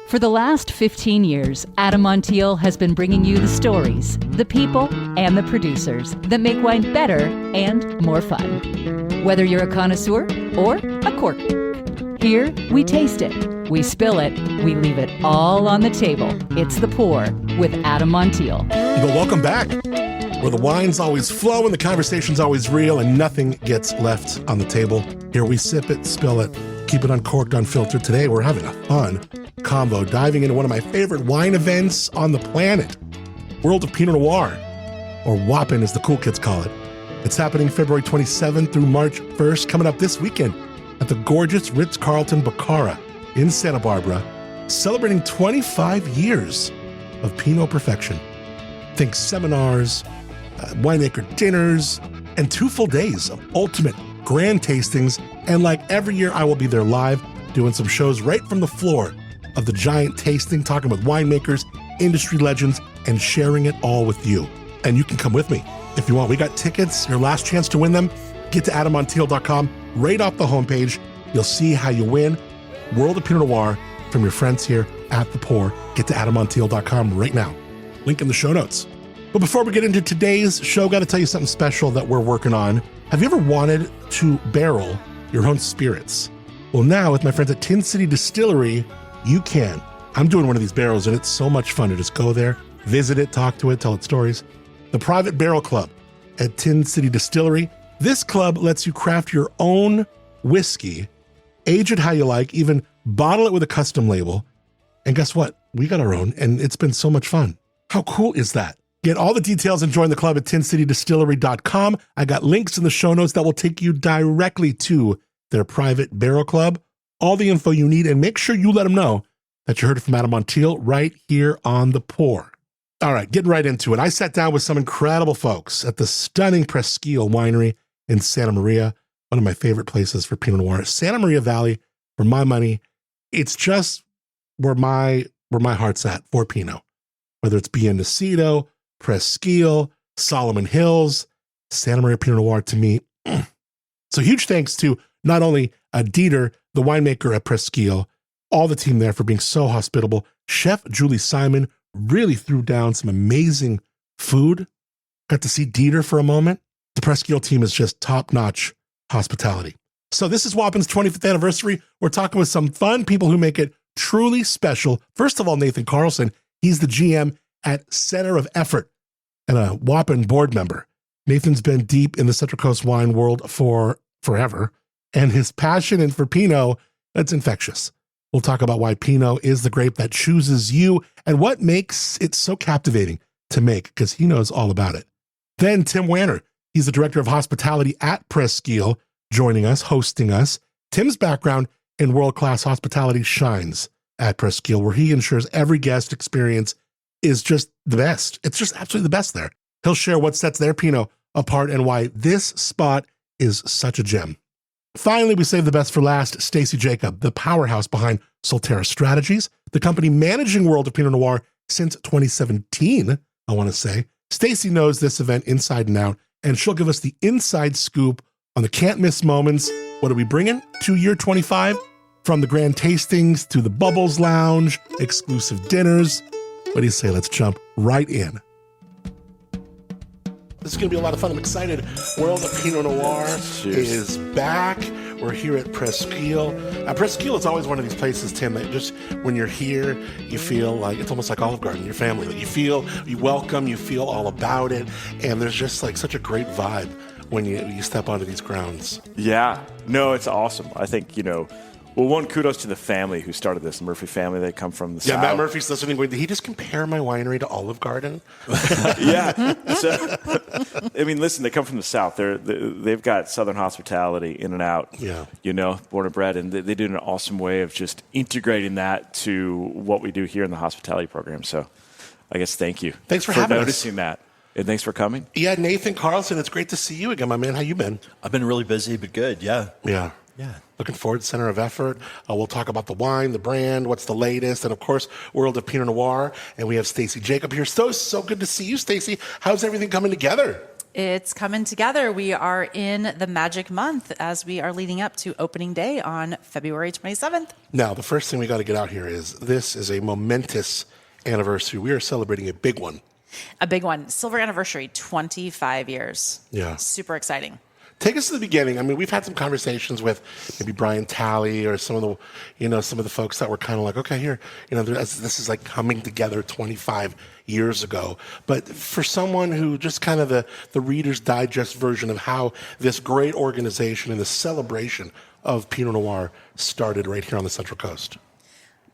For the last 15 years, Adam Montiel has been bringing you the stories, the people, and the producers that make wine better and more fun. Whether you're a connoisseur or a cork. Here, we taste it, we spill it, we leave it all on the table. It's The Pour with Adam Montiel. Well, welcome back, where the wine's always flowing, the conversation's always real, and nothing gets left on the table. Here we sip it, spill it, keep it uncorked, unfiltered. Today, we're having a fun combo, diving into one of my favorite wine events on the planet, World of Pinot Noir, or WOPN as the cool kids call it. It's happening February 27th through March 1st, coming up this weekend at the gorgeous Ritz-Carlton Bacara in Santa Barbara, celebrating 25 years of Pinot perfection. Think seminars, winemaker dinners, and 2 full days of ultimate grand tastings. And like every year, I will be there live doing some shows right from the floor of the giant tasting, talking with winemakers, industry legends, and sharing it all with you. And you can come with me if you want. We got tickets, your last chance to win them. Get to adammontiel.com. Right off the homepage, you'll see how you win World of Pinot Noir from your friends here at The Pour. Get to adammontiel.com right now. Link in the show notes. But before we get into today's show, got to tell you something special that we're working on. Have you ever wanted to barrel your own spirits? Well, now with my friends at Tin City Distillery, you can. I'm doing one of these barrels, and it's so much fun to just go there, visit it, talk to it, tell it stories. The Private Barrel Club at Tin City Distillery. This club lets you craft your own whiskey, age it how you like, even bottle it with a custom label. And guess what? We got our own, and it's been so much fun. How cool is that? Get all the details and join the club at tincitydistillery.com. I got links in the show notes that will take you directly to their Private Barrel Club. All the info you need, and make sure you let them know that you heard it from Adam Montiel right here on The Pour. All right, getting right into it. I sat down with some incredible folks at the stunning Presqu'ile Winery in Santa Maria, one of my favorite places for Pinot Noir. Santa Maria Valley, for my money, it's just where my heart's at for Pinot. Whether it's Biennacito, Presqu'ile, Solomon Hills, Santa Maria Pinot Noir, to me. So huge thanks to not only Dieter, the winemaker at Presqu'ile, all the team there for being so hospitable. Chef Julie Simon really threw down some amazing food. Got to see Dieter for a moment. The Presqu'ile team is just top-notch hospitality. So this is WOPN's 25th anniversary. We're talking with some fun people who make it truly special. First of all, Nathan Carlson. He's the GM at Center of Effort and a WOPN board member. Nathan's been deep in the Central Coast wine world for forever, and his passion for Pinot, that's infectious. We'll talk about why Pinot is the grape that chooses you and what makes it so captivating to make, because he knows all about it. Then Tim Wanner, he's the director of hospitality at Presqu'ile, joining us, hosting us. Tim's background in world-class hospitality shines at Presqu'ile, where he ensures every guest experience is just the best. It's just absolutely the best there. He'll share what sets their Pinot apart and why this spot is such a gem. Finally, we saved the best for last. Stacie Jacob, the powerhouse behind Solterra Strategies, the company managing World of Pinot Noir since 2017, I want to say. Stacie knows this event inside and out, and she'll give us the inside scoop on the can't-miss moments. What are we bringing to year 25? From the grand tastings to the Bubbles Lounge, exclusive dinners. What do you say? Let's jump right in. This is going to be a lot of fun. I'm excited. World of Pinot Noir is back. We're here at Presqu'ile. Presqu'ile is always one of these places, Tim, that just when you're here, you feel like it's almost like Olive Garden, your family. Like you welcome, you feel all about it. And there's just like such a great vibe when you step onto these grounds. Yeah. No, it's awesome. I think, well, one, kudos to the family who started this, Murphy family. They come from the South. Yeah, Matt Murphy's listening. Did he just compare my winery to Olive Garden? Yeah. So, listen, they come from the South. They've got Southern hospitality in and out, yeah. Born and bred. And they do an awesome way of just integrating that to what we do here in the hospitality program. So I guess thank you. Thanks for having noticing that. And thanks for coming. Yeah, Nathan Carlson, it's great to see you again, my man. How you been? I've been really busy, but good, yeah. Yeah. Yeah. Looking forward to Center of Effort. We'll talk about the wine, the brand, what's the latest, and of course, World of Pinot Noir. And we have Stacie Jacob here. So good to see you, Stacie. How's everything coming together? It's coming together. We are in the magic month as we are leading up to opening day on February 27th. Now, the first thing we got to get out here is this is a momentous anniversary. We are celebrating a big one. A big one. Silver anniversary, 25 years. Yeah. Super exciting. Take us to the beginning. I mean, we've had some conversations with maybe Brian Talley or some of the folks that were kind of like, okay, here, this is like coming together 25 years ago. But for someone who just kind of the Reader's Digest version of how this great organization and the celebration of Pinot Noir started right here on the Central Coast.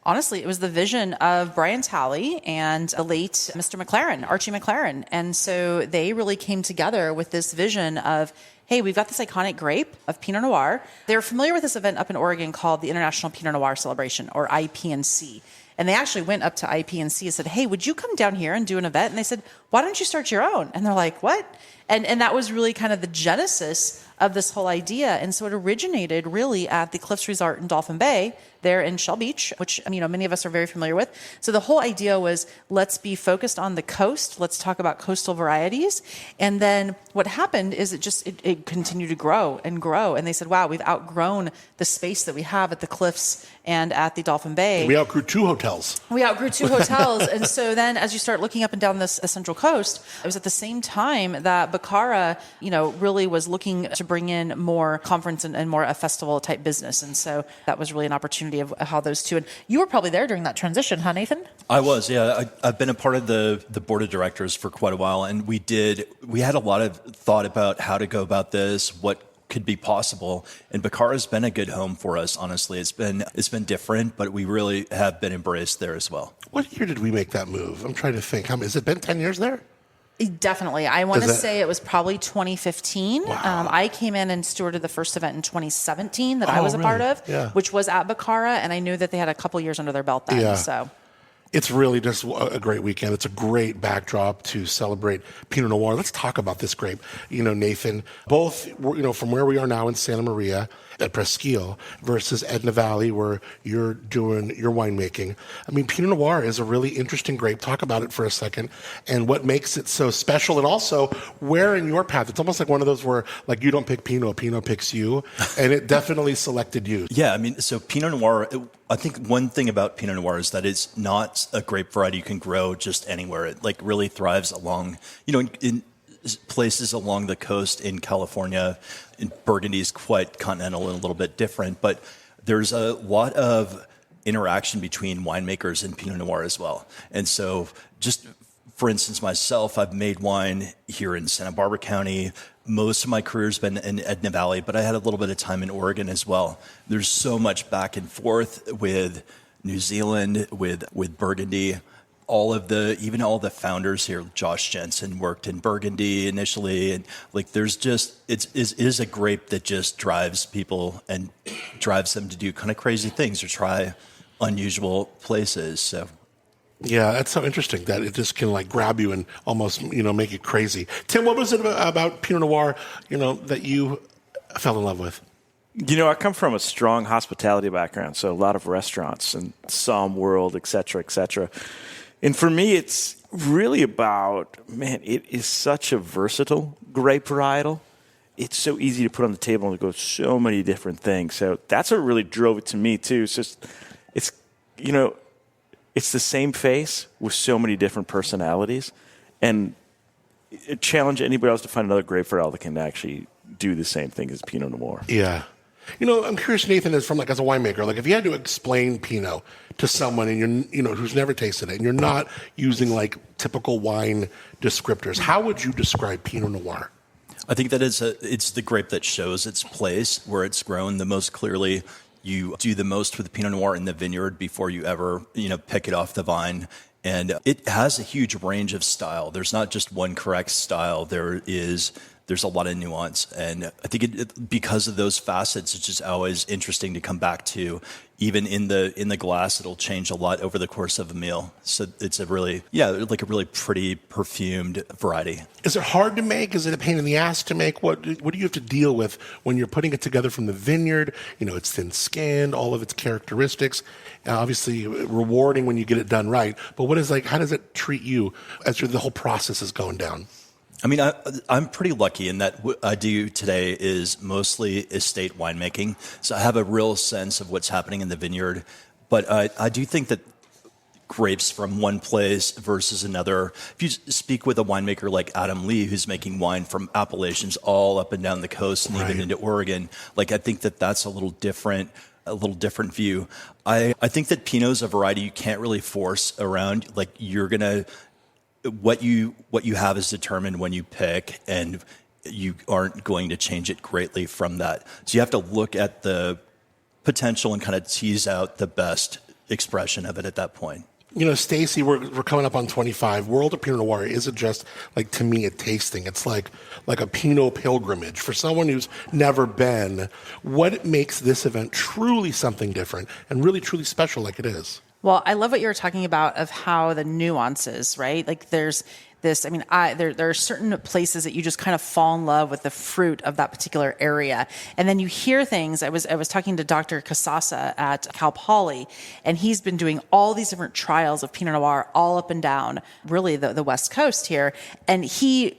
Honestly, it was the vision of Brian Talley and the late Mr. McLaren, Archie McLaren. And so they really came together with this vision of, hey, we've got this iconic grape of Pinot Noir. They were familiar with this event up in Oregon called the International Pinot Noir Celebration, or IPNC. And they actually went up to IPNC and said, hey, would you come down here and do an event? And they said, why don't you start your own? And they're like, what? And that was really kind of the genesis of this whole idea. And so it originated really at the Cliffs Resort in Dolphin Bay, there in Shell Beach, which many of us are very familiar with. So the whole idea was, let's be focused on the coast. Let's talk about coastal varieties. And then what happened is it continued to grow and grow. And they said, wow, we've outgrown the space that we have at the Cliffs and at the Dolphin Bay. We outgrew two hotels. And so then as you start looking up and down the Central Coast, it was at the same time that Baccara, really was looking to bring in more conference and more a festival type business. And so that was really an opportunity of how those two, and you were probably there during that transition, huh, Nathan? I was, yeah. I've been a part of the board of directors for quite a while, and we had a lot of thought about how to go about this, what could be possible, and Bacara's been a good home for us, honestly. It's been different, but we really have been embraced there as well. What year did we make that move? I'm trying to think. Has it been 10 years there? Definitely. I want to say it was probably 2015. Wow. I came in and stewarded the first event in 2017 that I was a part of, which was at Baccara, and I knew that they had a couple years under their belt then. Yeah. So it's really just a great weekend. It's a great backdrop to celebrate Pinot Noir. Let's talk about this grape. Nathan, both, from where we are now in Santa Maria at Presqu'ile versus Edna Valley, where you're doing your winemaking. I mean, Pinot Noir is a really interesting grape. Talk about it for a second and what makes it so special, and also where in your path. It's almost like one of those where, like, you don't pick Pinot, Pinot picks you, and it definitely selected you. Yeah, I mean, so Pinot Noir, I think one thing about Pinot Noir is that it's not a grape variety you can grow just anywhere. It really thrives along, in places along the coast in California. In Burgundy is quite continental and a little bit different, but there's a lot of interaction between winemakers and Pinot Noir as well. And so just for instance, myself, I've made wine here in Santa Barbara County. Most of my career's been in Edna Valley, but I had a little bit of time in Oregon as well. There's so much back and forth with New Zealand, with Burgundy. All the founders here, Josh Jensen worked in Burgundy initially, and there's just it is a grape that just drives people and drives them to do kind of crazy things or try unusual places. So yeah, that's so interesting that it just can grab you and almost make you crazy. Tim, what was it about Pinot Noir that you fell in love with? I come from a strong hospitality background, so a lot of restaurants and Somm World, et cetera, et cetera. And for me, it's really about, it is such a versatile grape varietal. It's so easy to put on the table and go so many different things. So that's what really drove it to me, too. It's the same face with so many different personalities. And it challenge anybody else to find another grape varietal that can actually do the same thing as Pinot Noir. Yeah. I'm curious, Nathan, as a winemaker, if you had to explain Pinot to someone and you're, who's never tasted it, and you're not using typical wine descriptors, how would you describe Pinot Noir? I think that it's the grape that shows its place, where it's grown the most clearly. You do the most with Pinot Noir in the vineyard before you ever, pick it off the vine. And it has a huge range of style. There's not just one correct style. There's a lot of nuance. And I think because of those facets, it's just always interesting to come back to. Even in the glass, it'll change a lot over the course of a meal. So it's a really pretty perfumed variety. Is it hard to make? Is it a pain in the ass to make? What do you have to deal with when you're putting it together from the vineyard? It's thin-skinned, all of its characteristics. Obviously rewarding when you get it done right. But how does it treat you as the whole process is going down? I mean, I'm pretty lucky in that what I do today is mostly estate winemaking. So I have a real sense of what's happening in the vineyard. But I do think that grapes from one place versus another, if you speak with a winemaker like Adam Lee, who's making wine from appellations all up and down the coast and even into Oregon, like I think that that's a little different view. I think that Pinot's a variety you can't really force around. Like you're going to, what you have is determined when you pick, and you aren't going to change it greatly from that. So you have to look at the potential and kind of tease out the best expression of it at that point. You know, Stacie, we're coming up on 25. World of Pinot Noir isn't just, like, to me, a tasting. It's like a Pinot pilgrimage. For someone who's never been, what makes this event truly something different and really, truly special like it is? Well, I love what you were talking about of how the nuances, right? Like there's this, I mean, there are certain places that you just kind of fall in love with the fruit of that particular area. And then you hear things. I was talking to Dr. Casasa at Cal Poly, and he's been doing all these different trials of Pinot Noir all up and down, really the West Coast here. And he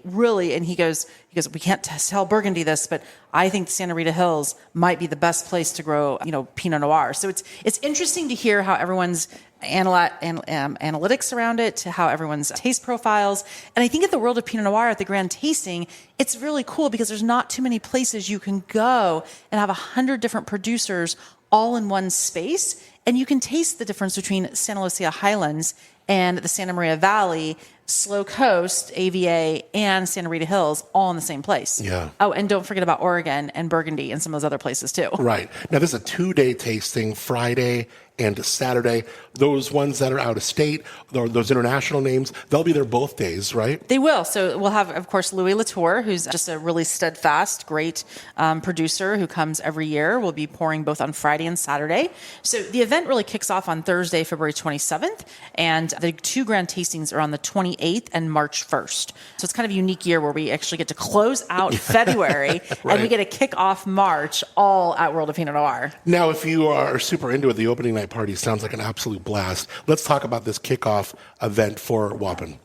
goes, we can't tell Burgundy this, but I think the Santa Rita Hills might be the best place to grow, Pinot Noir. So it's interesting to hear how everyone's analytics around it, to how everyone's taste profiles. And I think at the World of Pinot Noir at the Grand Tasting, it's really cool because there's not too many places you can go and have 100 different producers all in one space. And you can taste the difference between Santa Lucia Highlands and the Santa Maria Valley, Slow Coast, AVA, and Santa Rita Hills all in the same place. Yeah. Oh, and don't forget about Oregon and Burgundy and some of those other places too. Right. Now, this is a 2-day tasting, Friday and Saturday. Those ones that are out of state, those international names, they'll be there both days, right? They will. So we'll have, of course, Louis Latour, who's just a really steadfast, great producer who comes every year. We'll be pouring both on Friday and Saturday. So the event really kicks off on Thursday, February 27th, and the 2 grand tastings are on the 28th and March 1st. So it's kind of a unique year where we actually get to close out February and we get to kick off March all at World of Pinot Noir. Now, if you are super into it, the opening night party sounds like an absolute blast. Let's talk about this kickoff event for WOPN.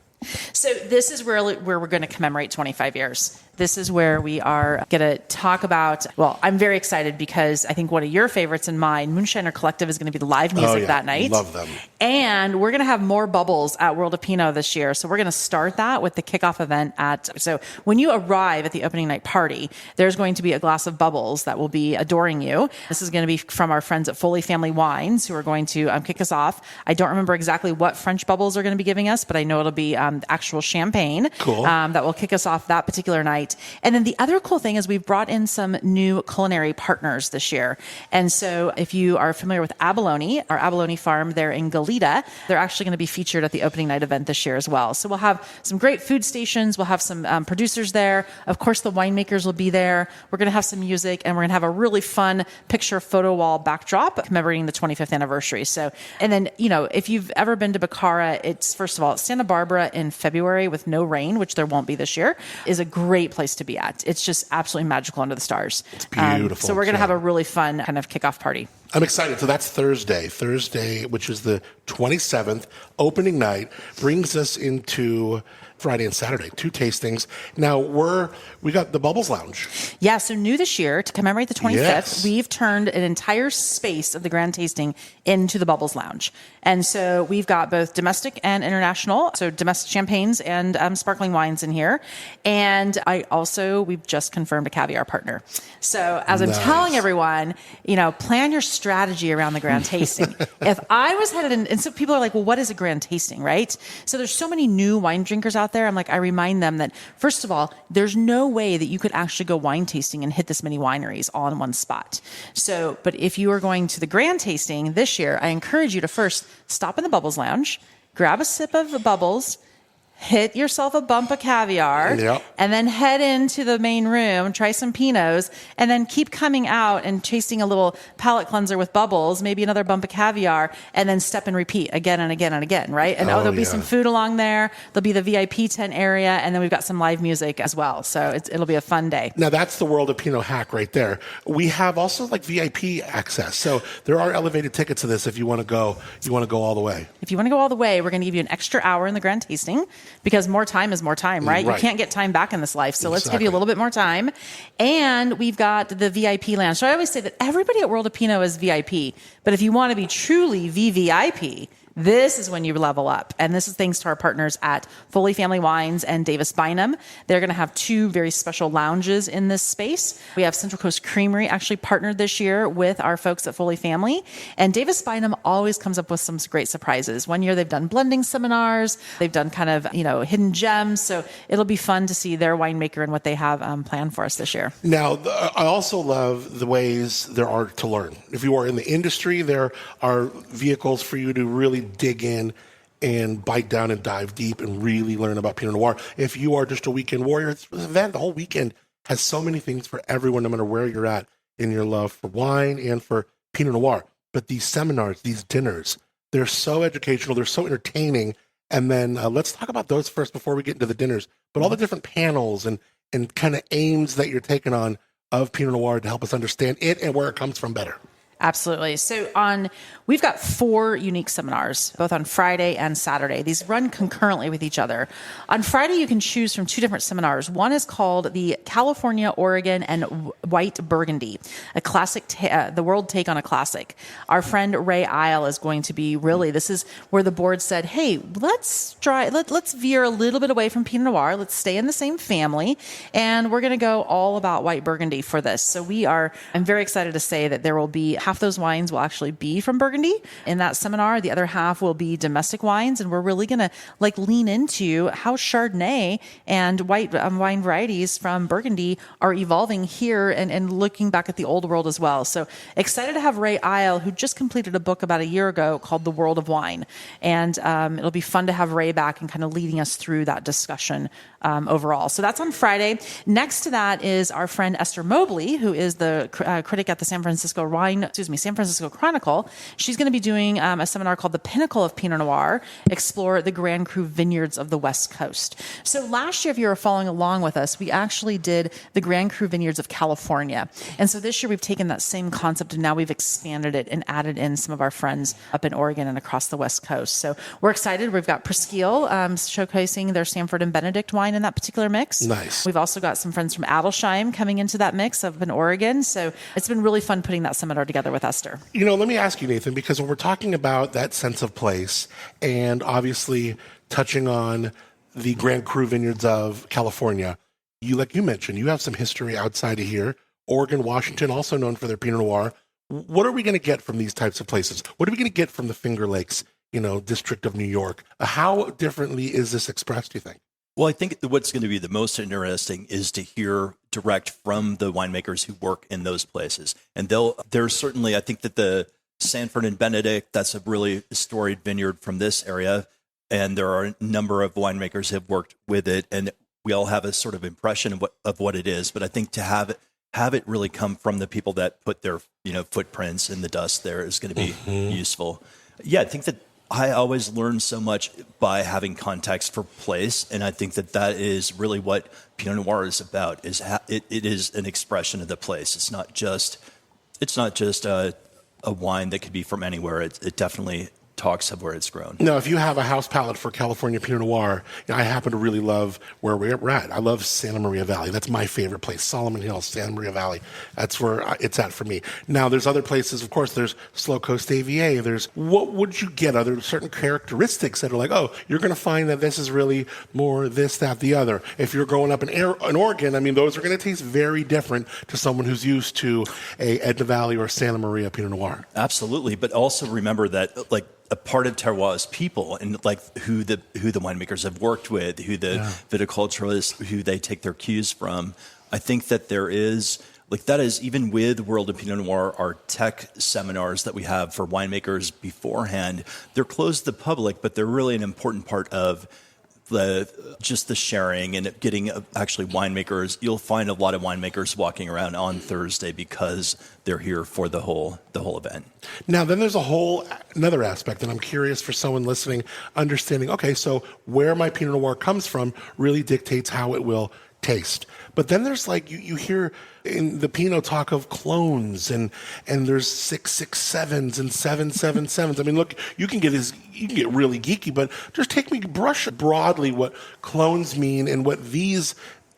So this is where we're going to commemorate 25 years. This is where we are going to talk about, well, I'm very excited because I think one of your favorites and mine, Moonshiner Collective, is going to be the live music that night. Love them. And we're going to have more bubbles at World of Pinot this year. So we're going to start that with the kickoff event so when you arrive at the opening night party, there's going to be a glass of bubbles that will be adoring you. This is going to be from our friends at Foley Family Wines, who are going to kick us off. I don't remember exactly what French bubbles are going to be giving us, but I know it'll be actual champagne. Cool. That will kick us off that particular night. And then the other cool thing is we've brought in some new culinary partners this year. And so if you are familiar with Abalone, our Abalone farm there in Goleta, they're actually going to be featured at the opening night event this year as well. So we'll have some great food stations. We'll have some producers there. Of course, the winemakers will be there. We're going to have some music, and we're going to have a really fun picture photo wall backdrop commemorating the 25th anniversary. So, and then, if you've ever been to Baccara, it's, first of all, Santa Barbara in February with no rain, which there won't be this year, is a great place to be at. It's just absolutely magical under the stars. It's beautiful. So we're going to have a really fun kind of kickoff party. I'm excited. So that's Thursday, which is the 27th, opening night, brings us into Friday and Saturday, 2 tastings. Now we got the Bubbles Lounge. Yeah, so new this year, to commemorate the 25th, Yes. we've turned an entire space of the Grand Tasting into the Bubbles Lounge. And so we've got both domestic and international, so domestic champagnes and sparkling wines in here. And we've just confirmed a caviar partner. So as I'm telling everyone, plan your strategy around the Grand Tasting. If I was headed in, and so people are like, well, what is a Grand Tasting, right? So there's so many new wine drinkers out there. I'm like, I remind them that, first of all, there's no way that you could actually go wine tasting and hit this many wineries all in one spot. So, but if you are going to the Grand Tasting this year, I encourage you to first stop in the Bubbles Lounge, grab a sip of the bubbles, hit yourself a bump of caviar, and then head into the main room, try some Pinots, and then keep coming out and chasing a little palate cleanser with bubbles, maybe another bump of caviar, and then step and repeat again and again and again, right? And there'll be some food along there. There'll be the VIP tent area, and then we've got some live music as well. So it'll be a fun day. Now that's the World of Pinot hack right there. We have also VIP access. So there are elevated tickets to this if you want to go all the way. If you want to go all the way, we're going to give you an extra hour in the Grand Tasting. because more time is more time, right? You can't get time back in this life. So let's give you a little bit more time. And we've got the VIP lounge. So I always say that everybody at World of Pinot is VIP, but if you want to be truly VVIP, this is when you level up. And this is thanks to our partners at Foley Family Wines and Davis Bynum. They're going to have 2 very special lounges in this space. We have Central Coast Creamery actually partnered this year with our folks at Foley Family. And Davis Bynum always comes up with some great surprises. One year they've done blending seminars. They've done kind of, hidden gems. So it'll be fun to see their winemaker and what they have planned for us this year. Now, I also love the ways there are to learn. If you are in the industry, there are vehicles for you to really dig in and bite down and dive deep and really learn about Pinot Noir. If you are just a weekend warrior, it's an event. The whole weekend has so many things for everyone, no matter where you're at in your love for wine and for Pinot Noir. But these seminars, these dinners, they're so educational. They're so entertaining. And then let's talk about those first before we get into the dinners. But all the different panels and kind of aims that you're taking on of Pinot Noir to help us understand it and where it comes from better. Absolutely. So we've got 4 unique seminars, both on Friday and Saturday. These run concurrently with each other. On Friday, you can choose from 2 different seminars. One is called the California, Oregon, and White Burgundy, a classic, the world take on a classic. Our friend Ray Isle is going to be this is where the board said, hey, let's veer a little bit away from Pinot Noir. Let's stay in the same family. And we're going to go all about White Burgundy for this. So I'm very excited to say that there will be half those wines will actually be from Burgundy in that seminar. The other half will be domestic wines. And we're really going to lean into how Chardonnay and white wine varieties from Burgundy are evolving here and looking back at the old world as well. So excited to have Ray Isle, who just completed a book about a year ago called The World of Wine. And it'll be fun to have Ray back and kind of leading us through that discussion overall. So that's on Friday. Next to that is our friend Esther Mobley, who is the critic at the San Francisco Chronicle. She's going to be doing a seminar called The Pinnacle of Pinot Noir, Explore the Grand Cru Vineyards of the West Coast. So last year, if you were following along with us, we actually did the Grand Cru Vineyards of California. And so this year we've taken that same concept and now we've expanded it and added in some of our friends up in Oregon and across the West Coast. So we're excited. We've got Presqu'ile showcasing their Sanford and Benedict wine in that particular mix. Nice. We've also got some friends from Adelsheim coming into that mix up in Oregon. So it's been really fun putting that seminar together with Esther. Let me ask you, Nathan, because when we're talking about that sense of place and obviously touching on the Grand Cru Vineyards of California, like you mentioned, you have some history outside of here. Oregon, Washington, also known for their Pinot Noir. What are we going to get from these types of places? What are we going to get from the Finger Lakes, District of New York? How differently is this expressed, do you think? Well, I think what's going to be the most interesting is to hear direct from the winemakers who work in those places. And there's certainly, I think that the Sanford and Benedict, that's a really storied vineyard from this area. And there are a number of winemakers who have worked with it. And we all have a sort of impression of what it is. But I think to have it really come from the people that put their footprints in the dust there is going to be useful. Yeah, I think that I always learn so much by having context for place, and I think that is really what Pinot Noir is about. It is an expression of the place. It's not just a wine that could be from anywhere. It definitely talks of where it's grown. No, if you have a house palate for California Pinot Noir, I happen to really love where we're at. I love Santa Maria Valley. That's my favorite place. Solomon Hills, Santa Maria Valley. That's where it's at for me. Now, there's other places. Of course, there's Slow Coast AVA. What would you get? Are there certain characteristics that are like, oh, you're going to find that this is really more this, that, the other? If you're growing up in Oregon, those are going to taste very different to someone who's used to a Edna Valley or Santa Maria Pinot Noir. Absolutely. But also remember that, a part of terroir is people and who the winemakers have worked with, who the viticulturists, who they take their cues from. I think that there is that is even with World of Pinot Noir, our tech seminars that we have for winemakers beforehand. They're closed to the public, but they're really an important part of the sharing and getting actually winemakers. You'll find a lot of winemakers walking around on Thursday because they're here for the whole event. Now, then there's another aspect, and I'm curious for someone listening, understanding, okay, so where my Pinot Noir comes from really dictates how it will taste. But then there's like, you hear in the Pinot talk of clones and there's 667s and 777s. I mean, look, you can get really geeky, but just brush broadly what clones mean and what these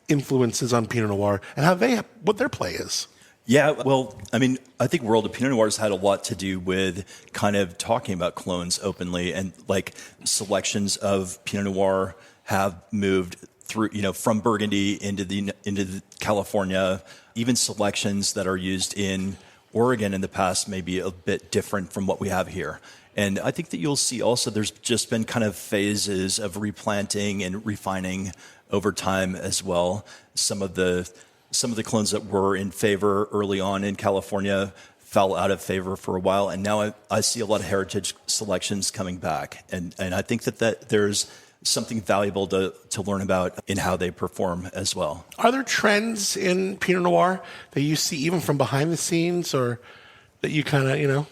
influences on Pinot Noir and what their play is. Yeah, well, I mean, I think World of Pinot Noirs had a lot to do with kind of talking about clones openly, and like selections of Pinot Noir have moved through, from Burgundy into California. Even selections that are used in Oregon in the past may be a bit different from what we have here. And I think that you'll see also there's just been kind of phases of replanting and refining over time as well. Some of the clones that were in favor early on in California fell out of favor for a while, and now I see a lot of heritage selections coming back. And I think that there's something valuable to learn about in how they perform as well. Are there trends in Pinot Noir that you see even from behind the scenes, or that you kind of,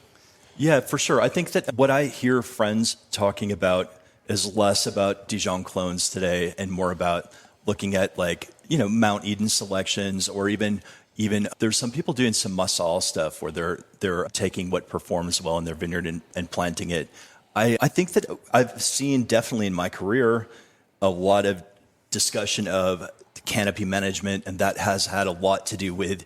Yeah, for sure. I think that what I hear friends talking about is less about Dijon clones today and more about looking at Mount Eden selections, or even there's some people doing some Massal stuff where they're taking what performs well in their vineyard and planting it. I think that I've seen definitely in my career a lot of discussion of canopy management, and that has had a lot to do with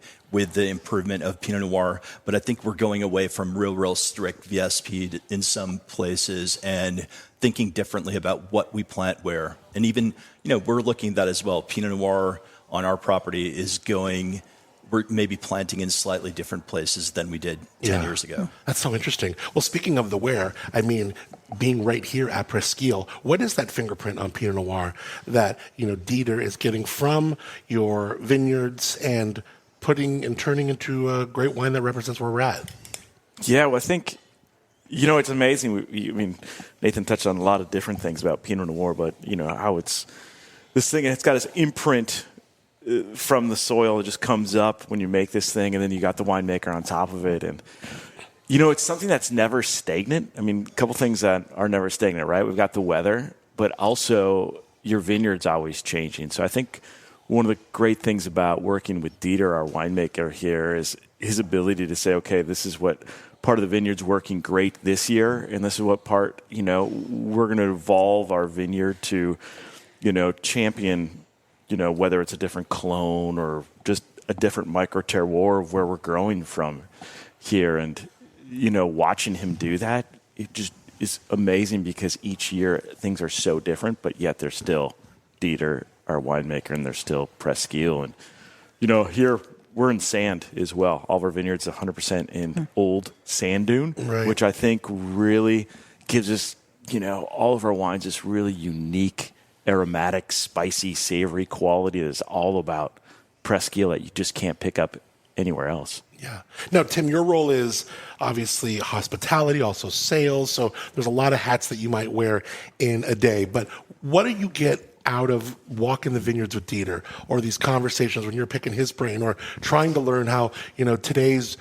the improvement of Pinot Noir. But I think we're going away from real strict VSP in some places and thinking differently about what we plant where. And even, we're looking at that as well. Pinot Noir on our property we're maybe planting in slightly different places than we did 10 years ago. That's so interesting. Well, speaking of the where, I mean, being right here at Presqu'ile, what is that fingerprint on Pinot Noir that, Dieter is getting from your vineyards and putting and turning into a great wine that represents where we're at? Yeah, well, I think, it's amazing. Nathan touched on a lot of different things about Pinot Noir, but, how it's got this imprint from the soil. It just comes up when you make this thing, and then you got the winemaker on top of it. And, it's something that's never stagnant. I mean, a couple things that are never stagnant, right? We've got the weather, but also your vineyard's always changing. So I think one of the great things about working with Dieter, our winemaker here, is his ability to say, okay, this is what part of the vineyard's working great this year, and this is what part, we're going to evolve our vineyard to, champion, whether it's a different clone or just a different micro terroir of where we're growing from here. And, watching him do that, it just is amazing, because each year things are so different, but yet they're still Dieter, our winemaker, and they're still Presqu'ile. And, here we're in sand as well. All of our vineyards 100% in old sand dune, right, which I think really gives us, all of our wines this really unique, aromatic, spicy, savory quality that is all about Presqu'ile that you just can't pick up anywhere else. Yeah. Now, Tim, your role is obviously hospitality, also sales. So there's a lot of hats that you might wear in a day. But what do you get out of walking the vineyards with Dieter, or these conversations when you're picking his brain, or trying to learn how, today's,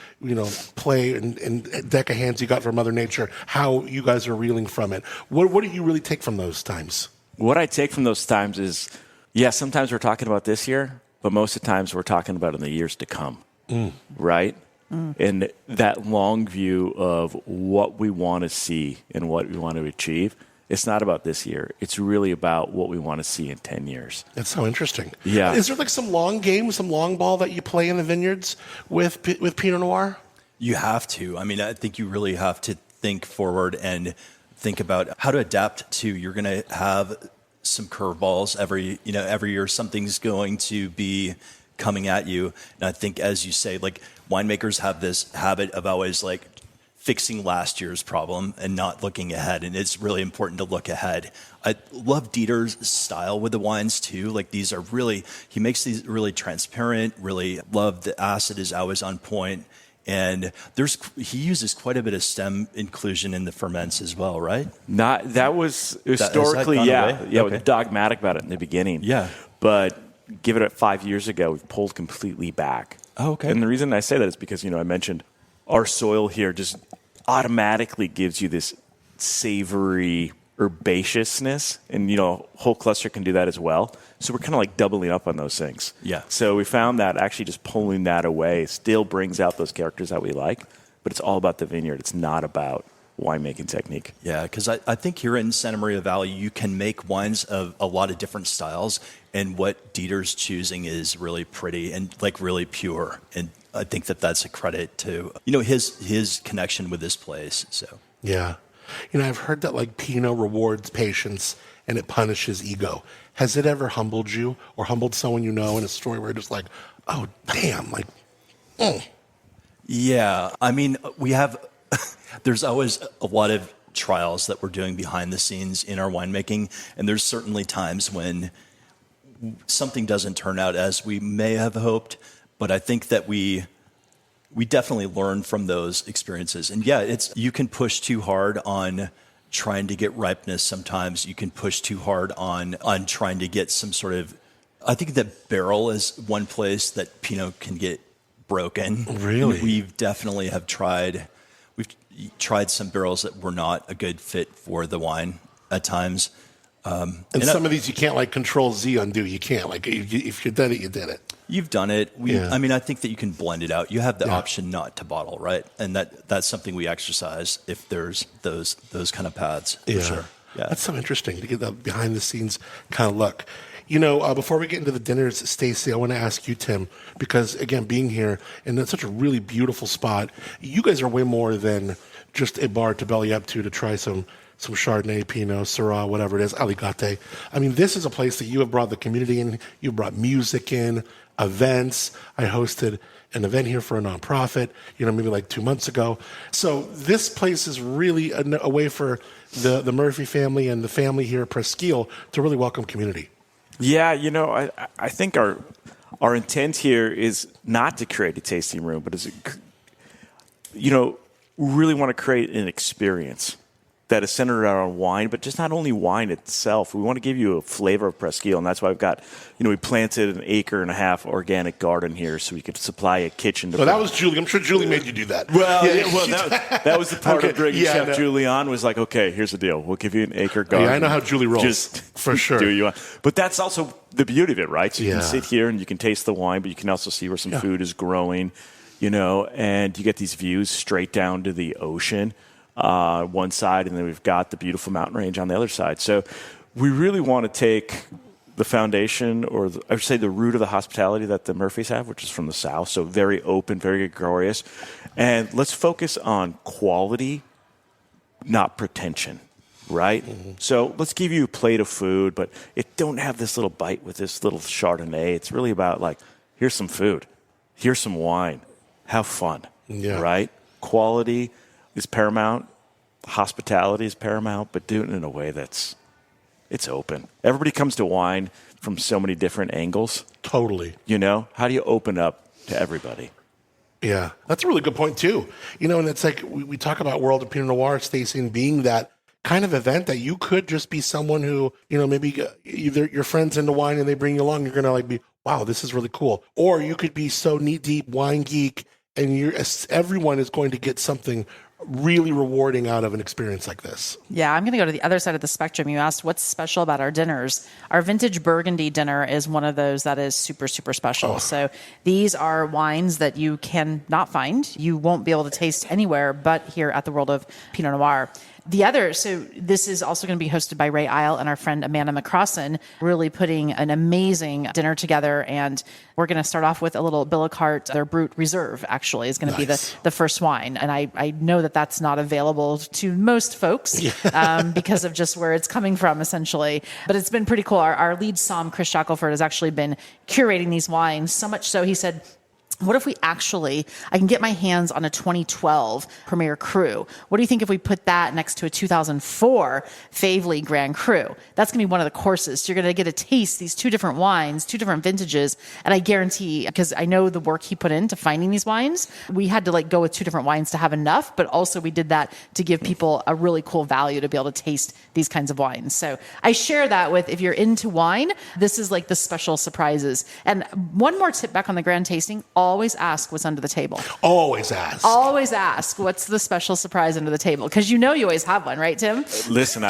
play and deck of hands you got from Mother Nature, how you guys are reeling from it? What do you really take from those times? What I take from those times is, sometimes we're talking about this year, but most of the times we're talking about in the years to come, right? And that long view of what we want to see and what we want to achieve. It's not about this year. It's really about what we want to see in 10 years. That's so interesting. Yeah. Is there some long game, some long ball that you play in the vineyards with Pinot Noir? You have to. I mean, I think you really have to think forward and think about how to adapt to. You're going to have some curveballs every year. Something's going to be coming at you. And I think, as you say, winemakers have this habit of always fixing last year's problem and not looking ahead. And it's really important to look ahead. I love Dieter's style with the wines too. He makes these really transparent, really love the acid is always on point. And he uses quite a bit of stem inclusion in the ferments as well, right? That was historically, Okay. We're dogmatic about it in the beginning. Yeah. But give it 5 years ago, we've pulled completely back. Oh, okay. And the reason I say that is because, I mentioned our soil here just automatically gives you this savory herbaceousness, and whole cluster can do that as well. So we're kind of like doubling up on those things. Yeah. So we found that actually just pulling that away still brings out those characters that we like, but it's all about the vineyard. It's not about winemaking technique. Yeah, because I think here in Santa Maria Valley, you can make wines of a lot of different styles, and what Dieter's choosing is really pretty and like really pure. And I think that that's a credit to his connection with this place. So Yeah. I've heard that like Pinot rewards patience and it punishes ego. Has it ever humbled you or humbled someone in a story where you're just like, oh, damn, like, Yeah, I mean, there's always a lot of trials that we're doing behind the scenes in our winemaking, and there's certainly times when something doesn't turn out as we may have hoped, but I think that we definitely learn from those experiences. And yeah, you can push too hard on trying to get ripeness sometimes. You can push too hard on trying to get some sort of, I think that barrel is one place that Pinot can get broken. Really? We've tried some barrels that were not a good fit for the wine at times. and some of these you can't like Control Z undo. You can't like if you did it, you did it. You've done it. Yeah. I mean, I think that you can blend it out. You have the option not to bottle, right? And that's something we exercise if there's those kind of paths. For sure. Yeah. That's so interesting to get the behind the scenes kind of look. Before we get into the dinners, Stacie, I want to ask you, Tim, because again, being here and it's such a really beautiful spot, you guys are way more than just a bar to belly up to try some Chardonnay, Pinot, Syrah, whatever it is, Alicante. I mean, this is a place that you have brought the community in. You've brought music in, events. I hosted an event here for a nonprofit, maybe like 2 months ago. So this place is really a way for the Murphy family and the family here at Presqu'ile to really welcome community. Yeah, I think our intent here is not to create a tasting room, but we really want to create an experience that is centered around wine, but just not only wine itself. We want to give you a flavor of Presqu'ile, and that's why we've got, we planted an 1.5 acre organic garden here so we could supply a kitchen. That was Julie. I'm sure Julie made you do that. Well, that was the part of bringing Chef Julie on was like, okay, here's the deal. We'll give you an acre garden. Yeah, I know how Julie rolls. Just for sure. Do you? But that's also the beauty of it, right? So you can sit here and you can taste the wine, but you can also see where some food is growing, and you get these views straight down to the ocean. One side, and then we've got the beautiful mountain range on the other side. So we really want to take the foundation, or I would say the root of the hospitality that the Murphys have, which is from the South, so very open, very gregarious, and let's focus on quality, not pretension, right? Mm-hmm. So let's give you a plate of food, but it don't have this little bite with this little Chardonnay. It's really about like, here's some food, here's some wine, have fun, right? Quality is paramount, hospitality is paramount, but do it in a way it's open. Everybody comes to wine from so many different angles. Totally. How do you open up to everybody? Yeah, that's a really good point too. And it's like we talk about World of Pinot Noir, Stacie, and being that kind of event that you could just be someone who, maybe either your friends into wine and they bring you along, you're going to like be, wow, this is really cool. Or you could be so knee deep wine geek and everyone is going to get something really rewarding out of an experience like this. Yeah, I'm going to go to the other side of the spectrum. You asked what's special about our dinners. Our vintage Burgundy dinner is one of those that is super, super special. Oh. So these are wines that you can not find. You won't be able to taste anywhere but here at the World of Pinot Noir. So this is also going to be hosted by Ray Isle and our friend Amanda McCrossan, really putting an amazing dinner together. And we're going to start off with a little Billicart, their Brut Reserve, actually, is going to be the first wine. And I know that that's not available to most folks because of just where it's coming from, essentially. But it's been pretty cool. Our lead somm, Chris Shackelford, has actually been curating these wines, so much so he said, what if I can get my hands on a 2012 Premier Cru? What do you think if we put that next to a 2004 Favely Grand Cru? That's going to be one of the courses. So you're going to get a taste these two different wines, two different vintages. And I guarantee, because I know the work he put into finding these wines, we had to go with two different wines to have enough, but also we did that to give people a really cool value to be able to taste these kinds of wines. So I share that with, if you're into wine, this is like the special surprises. And one more tip back on the grand tasting, all always ask what's under the table. Always ask. Always ask what's the special surprise under the table, because you always have one, right, Tim? Listen,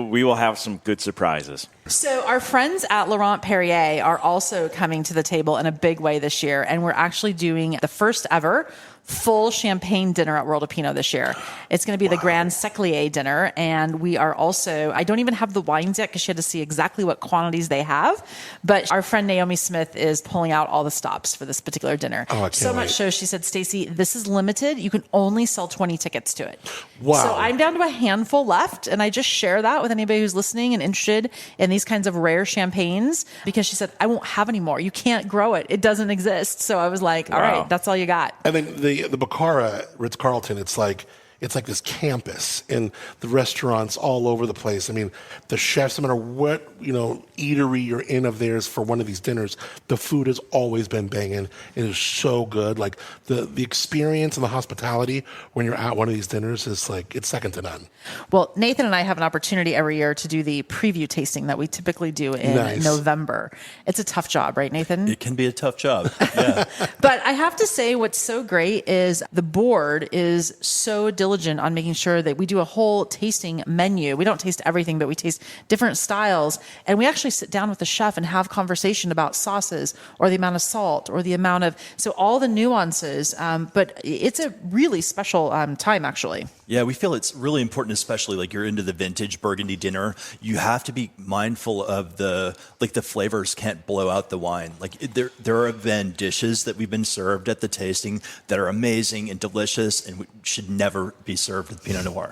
we will have some good surprises. So our friends at Laurent Perrier are also coming to the table in a big way this year, and we're actually doing the first ever full champagne dinner at World of Pinot this year. It's going to be the Grand Seclier dinner, and we are also, I don't even have the wines yet because she had to see exactly what quantities they have, but our friend Naomi Smith is pulling out all the stops for this particular dinner. Oh, I can't so wait. much so, she said, Stacie, this is limited. You can only sell 20 tickets to it. Wow. So I'm down to a handful left, and I just share that with anybody who's listening and interested in these kinds of rare champagnes, because she said, I won't have any more. You can't grow it. It doesn't exist. So I was like, all right, that's all you got. And then the Baccara Ritz-Carlton, it's like this campus, and the restaurants all over the place. I mean, the chefs, no matter what, eatery you're in of theirs for one of these dinners, the food has always been banging. It is so good. Like the experience and the hospitality when you're at one of these dinners is like, it's second to none. Well, Nathan and I have an opportunity every year to do the preview tasting that we typically do in November. It's a tough job, right, Nathan? It can be a tough job. Yeah. But I have to say, what's so great is the board is so diligent on making sure that we do a whole tasting menu. We don't taste everything, but we taste different styles. And we actually sit down with the chef and have conversation about sauces or the amount of salt or the amount of, so all the nuances. But it's a really special time, actually. Yeah, we feel it's really important, especially like you're into the vintage Burgundy dinner. You have to be mindful of the flavors can't blow out the wine. Like there have been dishes that we've been served at the tasting that are amazing and delicious and should never be served with Pinot Noir.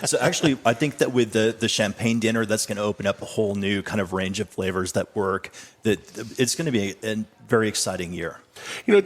So actually, I think that with the champagne dinner, that's going to open up a whole new kind of range of flavors that work. That it's going to be a very exciting year.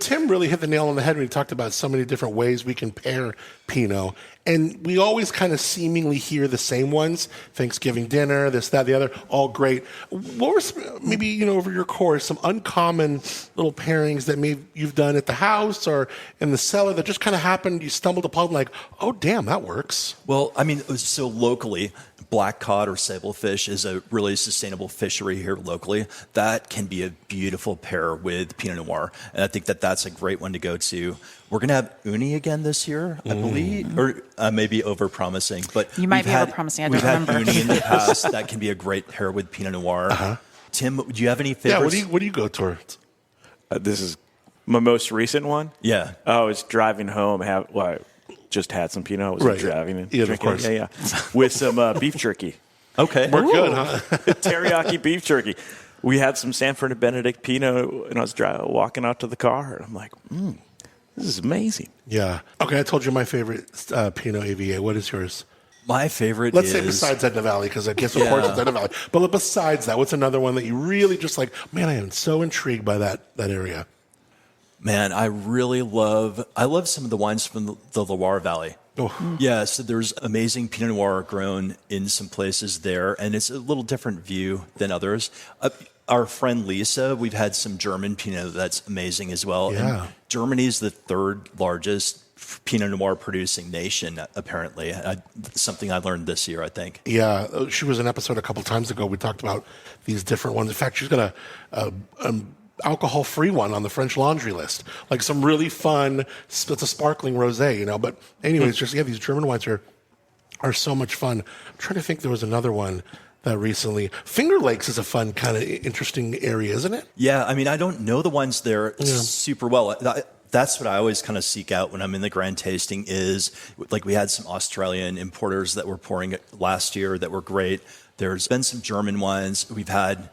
Tim really hit the nail on the head when he talked about so many different ways we can pair Pinot. And we always kind of seemingly hear the same ones. Thanksgiving dinner, this, that, the other, all great. What were maybe, over your course, some uncommon little pairings that maybe you've done at the house or in the cellar that just kind of happened, you stumbled upon like, oh, damn, that works? Well, I mean, so locally, black cod or sablefish is a really sustainable fishery here locally. That can be a beautiful pair with Pinot Noir. And I think that that's a great one to go to. We're going to have uni again this year, I believe, or maybe over-promising. But you might be over-promising. I don't remember. We've had uni in the past. That can be a great pair with Pinot Noir. Uh-huh. Tim, do you have any favorites? Yeah, what do you go towards? This is my most recent one. Yeah. Oh, it's driving home. Just had some Pinot. Was driving and drinking. Of course. Yeah. With some beef jerky. Okay. We're good, huh? Teriyaki beef jerky. We had some Sanford and Benedict Pinot, and I was walking out to the car, and I'm like, this is amazing. Yeah. Okay, I told you my favorite Pinot AVA. What is yours? My favorite Let's say besides Edna Valley, because I guess, of course, it's Edna Valley. But besides that, what's another one that you really just like, man, I am so intrigued by that area? Man, I love some of the wines from the Loire Valley. Oh. Yeah, so there's amazing Pinot Noir grown in some places there, and it's a little different view than others. Our friend Lisa, we've had some German Pinot that's amazing as well. Yeah. And Germany is the third largest Pinot Noir producing nation, apparently. Something I learned this year, I think. Yeah, she was in an episode a couple times ago. We talked about these different ones. In fact, she's got a alcohol-free one on the French Laundry list. Like some really fun, it's a sparkling rosé, But anyways, these German wines are so much fun. I'm trying to think there was another one that recently. Finger Lakes is a fun kind of interesting area, isn't it? Yeah, I mean, I don't know the wines there super well. That's what I always kind of seek out when I'm in the grand tasting is, like we had some Australian importers that were pouring it last year that were great. There's been some German wines. We've had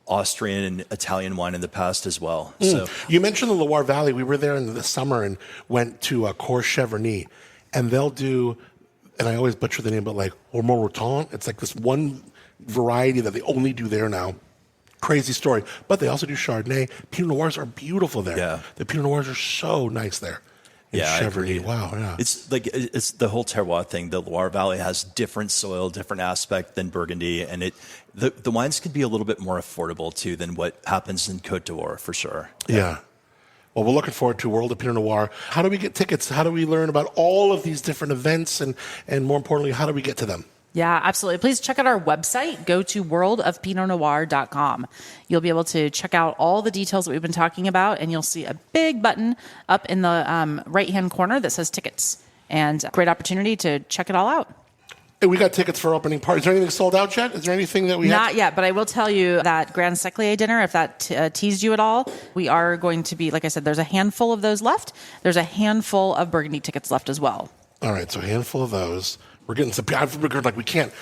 Austrian and Italian wine in the past as well. So you mentioned the Loire Valley. We were there in the summer and went to Cours-Cheverny, and they'll do, and I always butcher the name, but like Ormoroton. It's like this one variety that they only do there now. Crazy story. But they also do Chardonnay. Pinot Noirs are beautiful there. Yeah. The Pinot Noirs are so nice there. Cheverny. Wow, yeah. It's the whole terroir thing. The Loire Valley has different soil, different aspect than Burgundy, and the wines can be a little bit more affordable too than what happens in Côte d'Or for sure. Yeah. Well, we're looking forward to World of Pinot Noir. How do we get tickets? How do we learn about all of these different events? And more importantly, how do we get to them? Yeah, absolutely. Please check out our website. Go to worldofpinotnoir.com. You'll be able to check out all the details that we've been talking about, and you'll see a big button up in the right-hand corner that says tickets. And great opportunity to check it all out. Hey, we got tickets for opening party. Is there anything sold out yet? Is there anything that we Not yet, but I will tell you that Grand Seclier dinner, if that teased you at all, we are going to be, like I said, there's a handful of those left. There's a handful of Burgundy tickets left as well. All right, so a handful of those. We're getting some. I've figured like we can't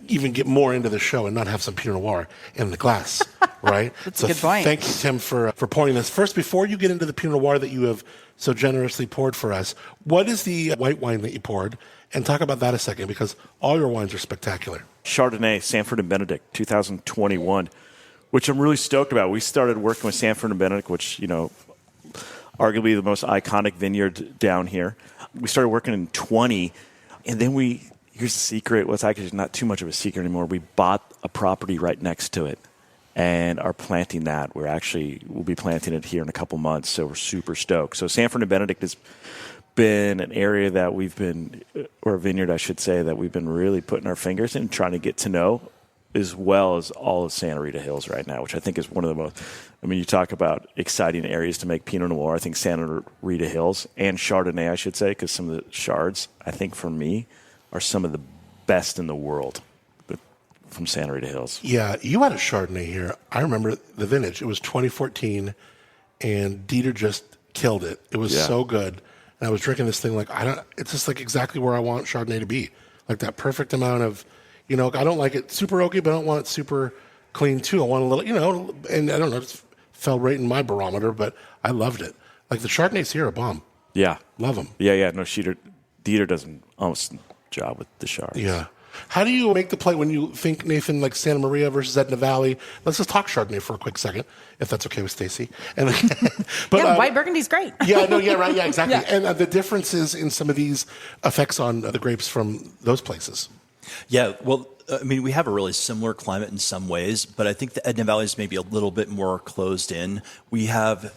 even get more into the show and not have some Pinot Noir in the glass, right? That's a good point. Thank you, Tim, for pouring this. First, before you get into the Pinot Noir that you have so generously poured for us, what is the white wine that you poured? And talk about that a second, because all your wines are spectacular. Chardonnay, Sanford and Benedict, 2021, which I'm really stoked about. We started working with Sanford and Benedict, which, arguably the most iconic vineyard down here. We started working in 20, and then here's the secret. Well, it's actually not too much of a secret anymore. We bought a property right next to it and are planting that. We'll be planting it here in a couple months, so we're super stoked. So Sanford and Benedict has been an area that or a vineyard, I should say, that we've been really putting our fingers in, trying to get to know, as well as all of Santa Rita Hills right now, which I think is one of the most, you talk about exciting areas to make Pinot Noir. I think Santa Rita Hills and Chardonnay, I should say, because some of the Chards, I think for me, are some of the best in the world from Santa Rita Hills. Yeah, you had a Chardonnay here. I remember the vintage. It was 2014, and Dieter just killed it. It was so good. And I was drinking this thing it's just like exactly where I want Chardonnay to be. Like that perfect amount of, I don't like it super oaky, but I don't want it super clean too. I want a little, and I don't know, it fell right in my barometer, but I loved it. Like the Chardonnays here are a bomb. Yeah. Love them. Yeah. No, Dieter does an awesome job with the Chards. Yeah. How do you make the play when you think, Nathan, like Santa Maria versus Etna Valley? Let's just talk Chardonnay for a quick second, if that's okay with Stacie. But white Burgundy's great. Right, yeah, exactly. Yeah. And the differences in some of these effects on the grapes from those places. Yeah, well, we have a really similar climate in some ways, but I think the Etna Valley is maybe a little bit more closed in. We have,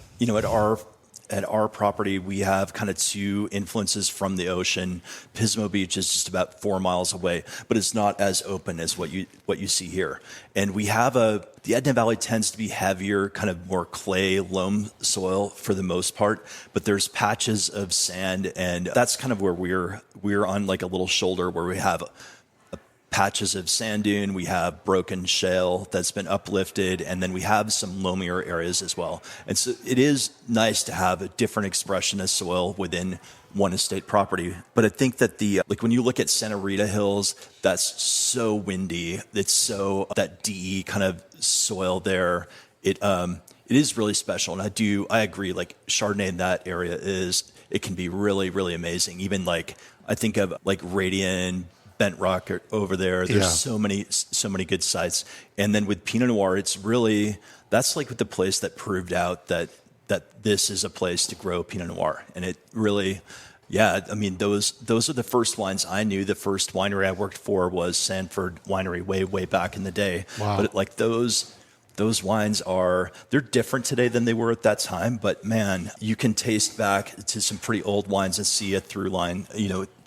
at our property, we have kind of two influences from the ocean. Pismo Beach is just about 4 miles away, but it's not as open as what you see here. And we have the Etna Valley tends to be heavier, kind of more clay, loam soil for the most part, but there's patches of sand, and that's kind of where we're on like a little shoulder where we have patches of sand dune, we have broken shale that's been uplifted, and then we have some loamier areas as well. And so it is nice to have a different expression of soil within one estate property. But I think that when you look at Santa Rita Hills, that's so windy. It's so that DE kind of soil there. It is really special. And I agree, like Chardonnay in that area it can be really, really amazing. Even like, I think of like Radian, Bent Rock over there. There's so many good sites. And then with Pinot Noir, that's like the place that proved out that this is a place to grow Pinot Noir. And it really, those are the first wines I knew. The first winery I worked for was Sanford Winery way back in the day. Wow. But like those wines they're different today than they were at that time, but man, you can taste back to some pretty old wines and see a through line,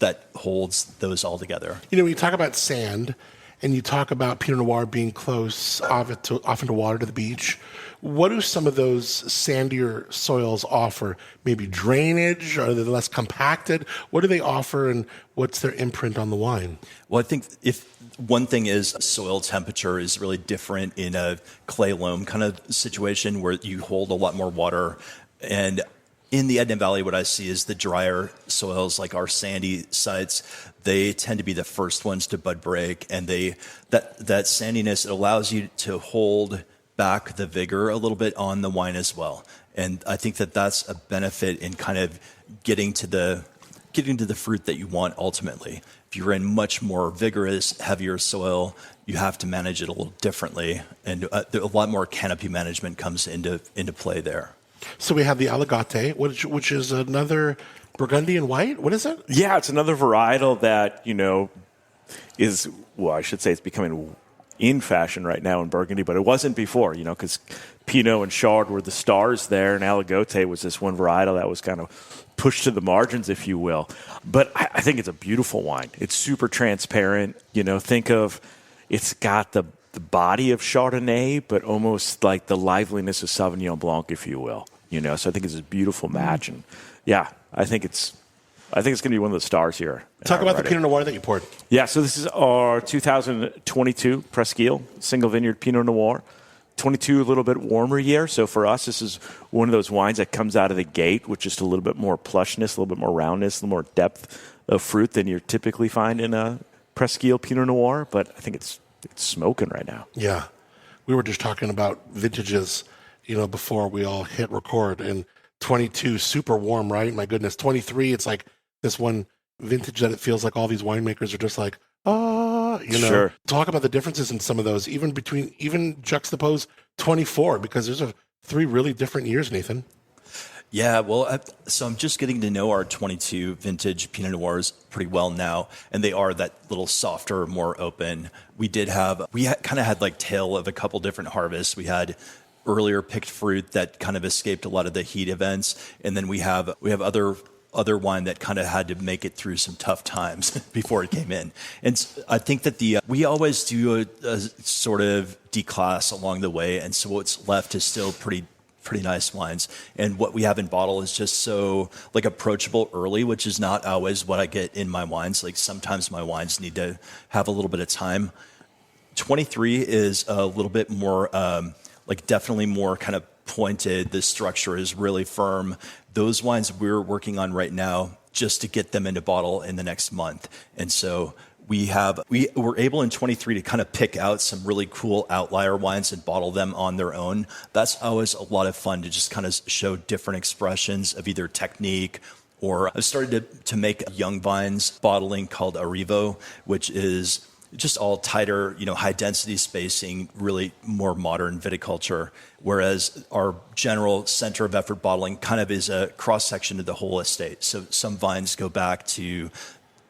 that holds those all together. When you talk about sand and you talk about Pinot Noir being close often to water, to the beach, what do some of those sandier soils offer? Maybe drainage? Are they less compacted? What do they offer, and what's their imprint on the wine? Well, I think if one thing is soil temperature is really different in a clay loam kind of situation where you hold a lot more water. And in the Etna Valley, what I see is the drier soils, like our sandy sites, they tend to be the first ones to bud break. And that sandiness, it allows you to hold back the vigor a little bit on the wine as well. And I think that that's a benefit in kind of getting to the fruit that you want ultimately. If you're in much more vigorous, heavier soil, you have to manage it a little differently. And a lot more canopy management comes into play there. So we have the Aligate, which is another Burgundy and white. What is it? Yeah, it's another varietal that, I should say it's becoming in fashion right now in Burgundy, but it wasn't before, because Pinot and Chard were the stars there, and Aligote was this one varietal that was kind of pushed to the margins, if you will. But I think it's a beautiful wine. It's super transparent. Think of it's got the body of Chardonnay, but almost like the liveliness of Sauvignon Blanc, if you will. So I think it's a beautiful match, and I think it's going to be one of the stars here. Talk about the Pinot Noir that you poured. Yeah, so this is our 2022 Presqu'ile single vineyard Pinot Noir. 22, a little bit warmer year. So for us, this is one of those wines that comes out of the gate with just a little bit more plushness, a little bit more roundness, a little more depth of fruit than you typically find in a Presqu'ile Pinot Noir. But I think it's smoking right now. Yeah. We were just talking about vintages, before we all hit record. And 22, super warm, right? My goodness. 23, it's like this one vintage that it feels like all these winemakers are just like, Sure. Talk about the differences in some of those, even juxtapose 24, because there's 3 really different years, Nathan. Yeah, well, so I'm just getting to know our 22 vintage Pinot Noirs pretty well now, and they are that little softer, more open. We kind of had like tail of a couple different harvests. We had earlier picked fruit that kind of escaped a lot of the heat events, and then we have other wine that kind of had to make it through some tough times before it came in. And I think that we always do a sort of declass along the way, and so what's left is still pretty nice wines. And what we have in bottle is just so like approachable early, which is not always what I get in my wines. Like sometimes my wines need to have a little bit of time. 23 is a little bit more, definitely more kind of pointed. The structure is really firm. Those wines we're working on right now just to get them into bottle in the next month. And so we were able in 23 to kind of pick out some really cool outlier wines and bottle them on their own. That's always a lot of fun to just kind of show different expressions of either technique, or I've started to make young vines bottling called Arrivo, which is just all tighter, high density spacing, really more modern viticulture. Whereas our general center of effort bottling kind of is a cross section of the whole estate. So some vines go back to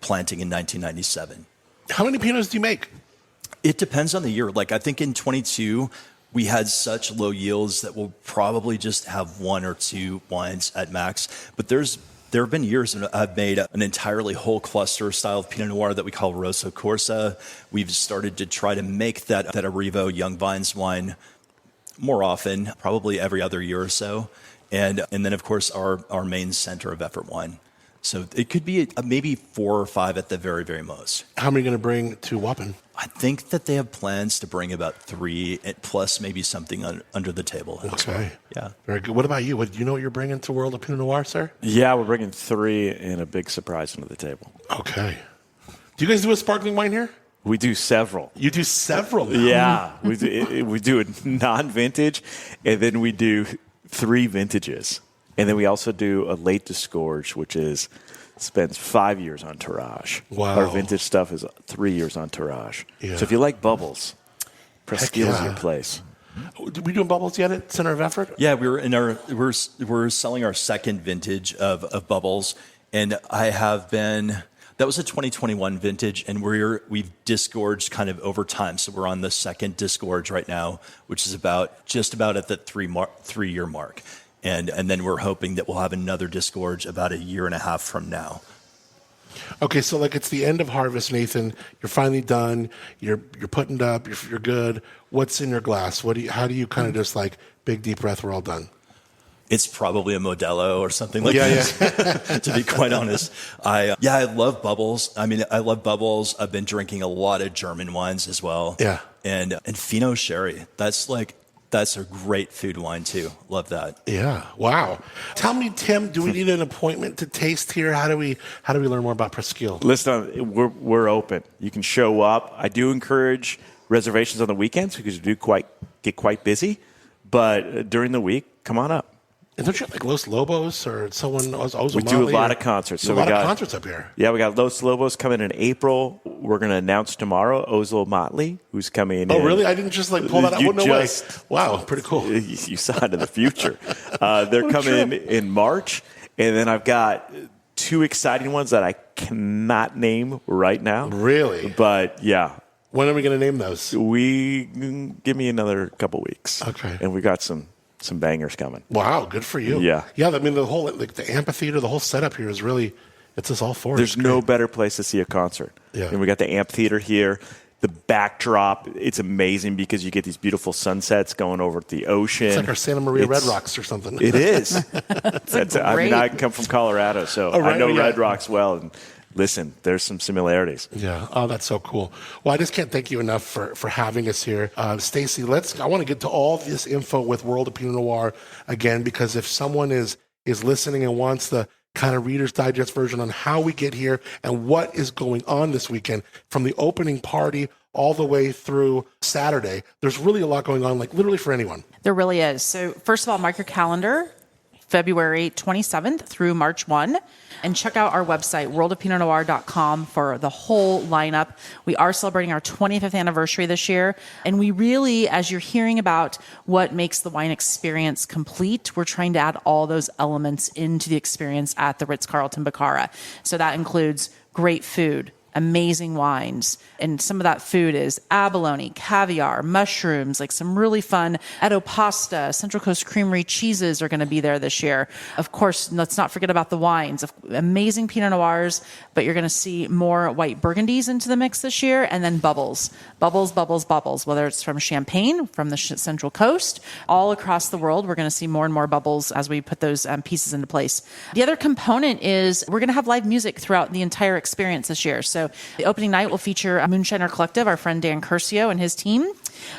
planting in 1997. How many Pinots do you make? It depends on the year. Like I think in 22, we had such low yields that we'll probably just have 1 or 2 wines at max. But there have been years when I've made an entirely whole cluster style of Pinot Noir that we call Rosso Corsa. We've started to try to make that Arrivo Young Vines wine more often, probably every other year or so. And then, of course, our main center of effort wine. So it could be maybe 4 or 5 at the very, very most. How many are you going to bring to WOPN? I think that they have plans to bring about 3, plus maybe something under the table. Okay. Yeah. Very good. What about you? Do you know what you're bringing to World of Pinot Noir, sir? Yeah, we're bringing 3 and a big surprise into the table. Okay. Do you guys do a sparkling wine here? We do several. You do several now. Yeah. we do a non-vintage, and then we do 3 vintages. And then we also do a late disgorge, which spends 5 years on tirage. Wow. Our vintage stuff is 3 years on tirage. Yeah. So if you like bubbles, Presqu'ile is your place. Are we doing bubbles yet at Center of Effort? Yeah, we're selling our second vintage of bubbles, and that was a 2021 vintage, and we've disgorged kind of over time. So we're on the second disgorge right now, which is just about at the 3-year mark. And then we're hoping that we'll have another disgorge about 1.5 years from now. Okay, so it's the end of harvest, Nathan. You're finally done. You're putting it up. You're good. What's in your glass? How do you kind of just big deep breath? We're all done. It's probably a Modelo or something like that. Yeah. To be quite honest, I love bubbles. I mean, I love bubbles. I've been drinking a lot of German wines as well. Yeah, and Fino Sherry. That's a great food wine, too. Love that. Yeah. Wow. Tell me, Tim, do we need an appointment to taste here? How do we learn more about Presqu'ile? Listen, we're open. You can show up. I do encourage reservations on the weekends because you do get quite busy. But during the week, come on up. And don't you have Los Lobos or someone? We do a lot of concerts. So we got concerts up here. Yeah, we got Los Lobos coming in April. We're going to announce tomorrow Ozil Motley, who's coming in. Oh, really? I didn't just pull that out. No way. Wow, pretty cool. You saw into the future. They're coming in March. And then I've got 2 exciting ones that I cannot name right now. Really? But yeah. When are we going to name those? Give me another couple weeks. Okay. And we got some bangers coming. Wow, good for you. Yeah. Yeah, I mean, the whole the amphitheater, the whole setup here is really, it's us all for it. There's no better place to see a concert. Yeah. And we got the amphitheater here. The backdrop, it's amazing because you get these beautiful sunsets going over the ocean. It's like our Santa Maria Red Rocks or something. It is. I mean, great. I come from Colorado, so Oh, right, I know yeah. Red Rocks well. And listen, there's some similarities. Yeah. Oh, that's so cool. Well, I just can't thank you enough for having us here. Stacie, I want to get to all this info with World of Pinot Noir again, because if someone is listening and wants the kind of Reader's Digest version on how we get here and what is going on this weekend, from the opening party all the way through Saturday, there's really a lot going on, like literally for anyone. There really is. So first of all, mark your calendar, February 27th through March 1. And check out our website, worldofpinotnoir.com, for the whole lineup. We are celebrating our 25th anniversary this year. And we really, as you're hearing about what makes the wine experience complete, we're trying to add all those elements into the experience at the Ritz-Carlton Baccarat. So that includes great food, amazing wines, and some of that food is abalone, caviar, mushrooms, like some really fun Edo pasta, Central Coast Creamery cheeses are going to be there this year. Of course, let's not forget about the wines. Amazing Pinot Noirs, but you're going to see more white Burgundies into the mix this year, and then bubbles, whether it's from Champagne, from the Central Coast, all across the world. We're going to see more and more bubbles as we put those pieces into place. The other component is we're going to have live music throughout the entire experience this year. So the opening night will feature Moonshiner Collective, our friend Dan Curcio and his team.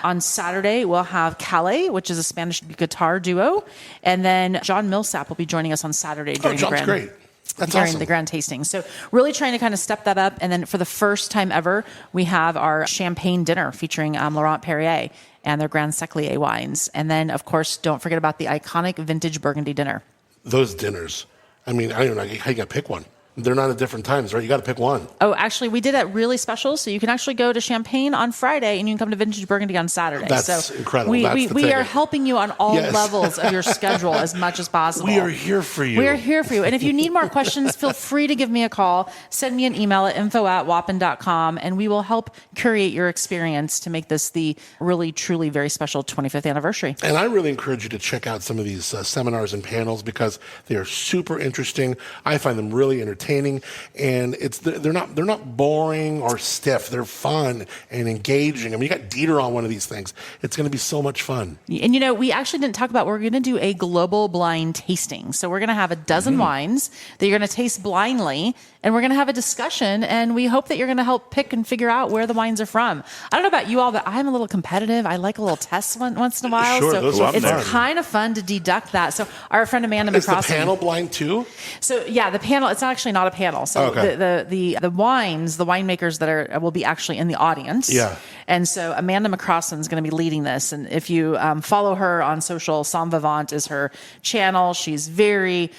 On Saturday, we'll have Calais, which is a Spanish guitar duo. And then John Millsap will be joining us on Saturday during John's great. That's awesome. the grand tasting. So really trying to kind of step that up. And then for the first time ever, we have our champagne dinner featuring Laurent Perrier and their Grand Seclier wines. And then, of course, don't forget about the iconic vintage Burgundy dinner. Those dinners. I mean, I don't know how you got to pick one. They're not at different times, right? You got to pick one. Oh, actually, we did it really special. So you can actually go to Champagne on Friday and you can come to Vintage Burgundy on Saturday. That's incredible. We are helping you on all levels of your schedule as much as possible. We are here for you. We are here for you. And if you need more questions, feel free to give me a call. Send me an email at info@wopn.com, and we will help curate your experience to make this the really, truly very special 25th anniversary. And I really encourage you to check out some of these seminars and panels because they are super interesting. I find them really entertaining, and they're not boring or stiff. They're fun and engaging. I mean, you got Dieter on one of these things. It's going to be so much fun. And we actually didn't talk about, we're going to do a global blind tasting. So we're going to have a dozen wines that you're going to taste blindly, and we're going to have a discussion, and we hope that you're going to help pick and figure out where the wines are from. I don't know about you all, but I'm a little competitive. I like a little test once in a while. Sure, so those are it's fun. kind of fun to deduct that. So our friend Amanda Is the McCrossin. panel blind too? So yeah, the panel, it's actually not a panel. So Okay. the wines, the winemakers that will be actually in the audience. Yeah. And so Amanda McCrossin is going to be leading this. And if you follow her on social, Som Vivant is her channel. She's very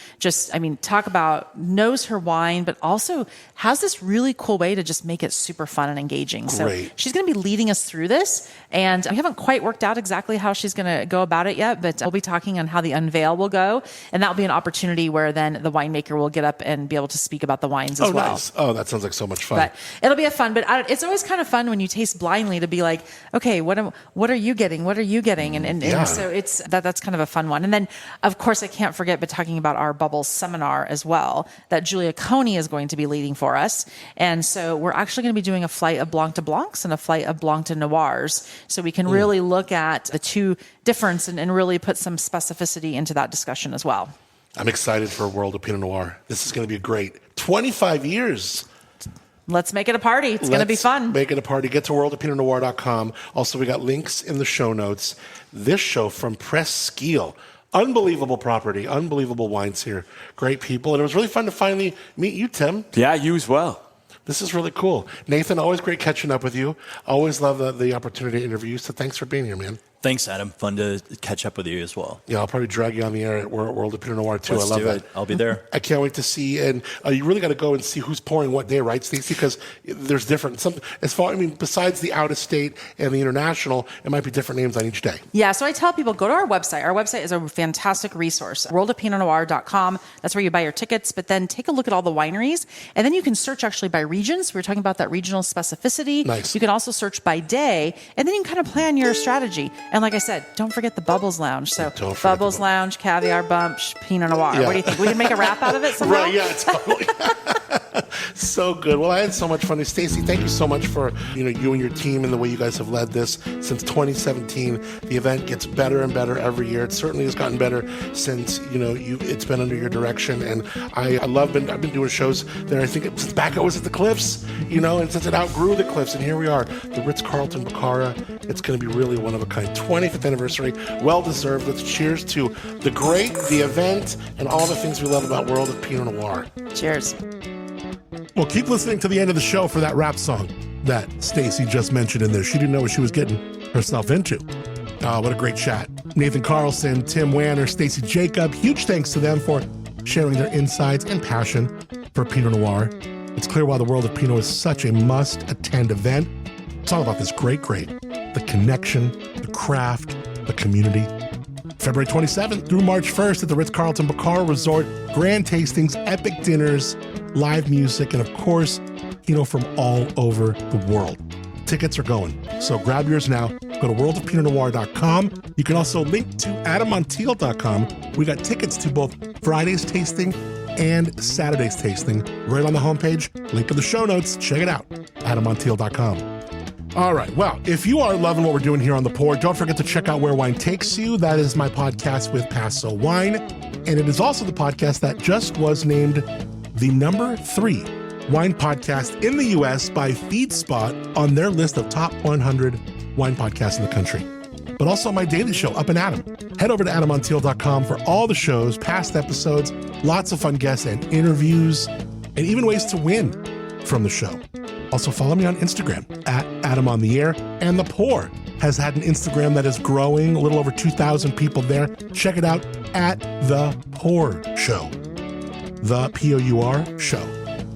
talk about knows her wine, but also has this really cool way to just make it super fun and engaging. Great. So she's going to be leading us through this. And we haven't quite worked out exactly how she's going to go about it yet, but we'll be talking on how the unveil will go. And that'll be an opportunity where then the winemaker will get up and be able to speak about the wines as well. Nice. Oh, that sounds like so much fun. But it'll be a fun, it's always kind of fun when you taste blindly to be like, okay, what are you getting? What are you getting? And so that's kind of a fun one. And then, of course, I can't forget, but talking about our Bubbles seminar as well, that Julia Coney is going to be leading for us. And so we're actually going to be doing a flight of Blanc de Blancs and a flight of Blanc de Noirs. So we can really look at the two difference and really put some specificity into that discussion as well. I'm excited for a World of Pinot Noir. This is going to be great. 25 years. Let's make it a party. It's going to be fun. Make it a party. Get to worldofpinotnoir.com. Also, we got links in the show notes. This show from Presqu'ile. Unbelievable property. Unbelievable wines here. Great people. And it was really fun to finally meet you, Tim. Yeah, you as well. This is really cool. Nathan, always great catching up with you. Always love the opportunity to interview you. So thanks for being here, man. Thanks, Adam. Fun to catch up with you as well. Yeah, I'll probably drag you on the air at World of Pinot Noir too. Let's I love do that. it. I'll be there. I can't wait to see. And you really got to go and see who's pouring what day, right, Stacie? Because there's different. Besides the out of state and the international, it might be different names on each day. Yeah, so I tell people, go to our website. Our website is a fantastic resource, worldofpinotnoir.com. That's where you buy your tickets, but then take a look at all the wineries, and then you can search actually by regions. We were talking about that regional specificity. Nice. You can also search by day, and then you can kind of plan your strategy. And like I said, don't forget the Bubbles Lounge. So Bubbles Lounge, Caviar Bubbles, Pinot Noir. Yeah. What do you think? We can make a wrap out of it somehow? Right, yeah, totally. So good. Well, I had so much fun. Stacie, thank you so much for you and your team and the way you guys have led this since 2017. The event gets better and better every year. It certainly has gotten better since it's been under your direction. And I've been doing shows there. I think since back I was at the Cliffs, and since it outgrew the Cliffs, and here we are, the Ritz-Carlton Bacara. It's going to be really one of a kind. 25th anniversary, well deserved. Let's cheers to the great, the event, and all the things we love about World of Pinot Noir. Cheers. Well, keep listening to the end of the show for that rap song that Stacie just mentioned in there. She didn't know what she was getting herself into. What a great chat. Nathan Carlson, Tim Wanner, Stacie Jacob, huge thanks to them for sharing their insights and passion for Pinot Noir. It's clear why the World of Pinot is such a must-attend event. It's all about this great, the connection, the craft, the community. February 27th through March 1st at the Ritz-Carlton Bacara Resort, grand tastings, epic dinners, live music, and of course, from all over the world. Tickets are going, so grab yours now. Go to worldofpinotnoir.com. You can also link to adammontiel.com. We got tickets to both Friday's tasting and Saturday's tasting right on the homepage. Link to the show notes. Check it out, adammontiel.com. All right. Well, if you are loving what we're doing here on The Pour, don't forget to check out Where Wine Takes You. That is my podcast with Paso Wine. And it is also the podcast that just was named the number 3 wine podcast in the U.S. by FeedSpot on their list of top 100 wine podcasts in the country. But also my daily show, Up and Adam. Head over to adammontiel.com for all the shows, past episodes, lots of fun guests and interviews, and even ways to win from the show. Also, follow me on Instagram at AdamOnTheAir. And The Pour has had an Instagram that is growing, a little over 2,000 people there. Check it out at The Pour Show. The P-O-U-R Show.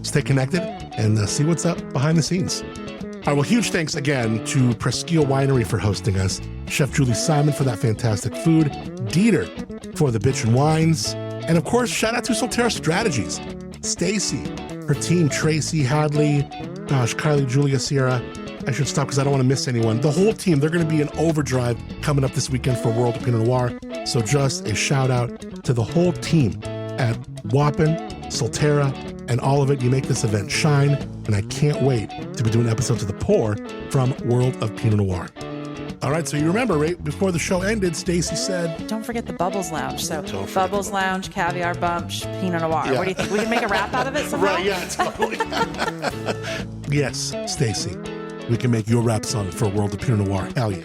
Stay connected and see what's up behind the scenes. All right, well, huge thanks again to Presqu'ile Winery for hosting us, Chef Julie Simon for that fantastic food, Dieter for the bitchin' wines, and of course, shout out to Solterra Strategies, Stacie, her team, Tracy, Hadley, Kylie, Julia, Sierra. I should stop because I don't want to miss anyone. The whole team, they're going to be in overdrive coming up this weekend for World of Pinot Noir. So just a shout out to the whole team at WOPN, Solterra, and all of it. You make this event shine, and I can't wait to be doing episodes of The Pour from World of Pinot Noir. All right, so you remember, right before the show ended, Stacie said, don't forget the Bubbles Lounge. So Bubbles Lounge, Caviar Bubbles, Pinot Noir. Yeah. What do you think? We can make a wrap out of it somehow? Right, yeah, totally. Yes, Stacie, we can make your rap song for World of Pinot Noir. Hell yeah.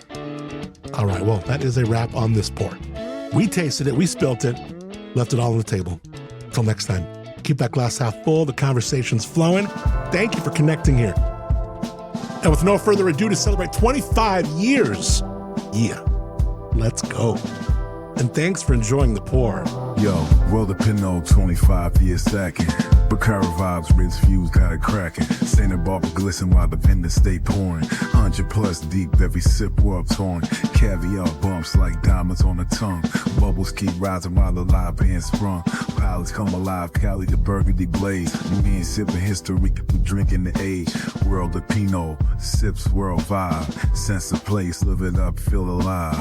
All right, well, that is a wrap on this pour. We tasted it, we spilt it, left it all on the table. Till next time, keep that glass half full, the conversation's flowing. Thank you for connecting here. And with no further ado, to celebrate 25 years, let's go. And thanks for enjoying The Pour. Yo, World of Pinot, 25 years second. Bacara vibes, Ritz views, got it cracking. Santa Barbara glisten while the vendors stay pouring. 100 plus deep, every sip while torn. Caviar bumps like diamonds on the tongue. Bubbles keep rising while the live band sprung. Pilots come alive, Cali the Burgundy blaze. Me ain't sipping history, we drinking the age. World of Pinot, sips world vibe. Sense of place, live it up, feel alive.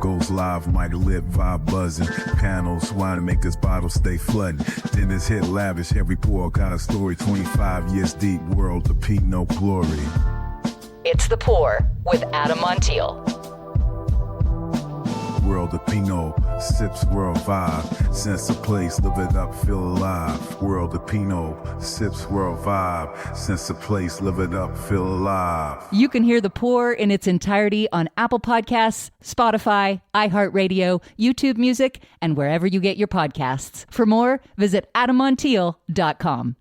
Goes live, mic lit, vibe buzzing. Panels, winemakers, bottles stay flooding. Dinners hit lavish, every pour got a story. 25 years deep, World of Pinot glory. It's The Pour with Adam Montiel. World of Pinot, sips world vibe. Sense of place, live it up, feel alive. World of Pinot, sips world vibe. Sense of place, live it up, feel alive. You can hear The Pour in its entirety on Apple Podcasts, Spotify, iHeartRadio, YouTube Music, and wherever you get your podcasts. For more, visit adammontiel.com.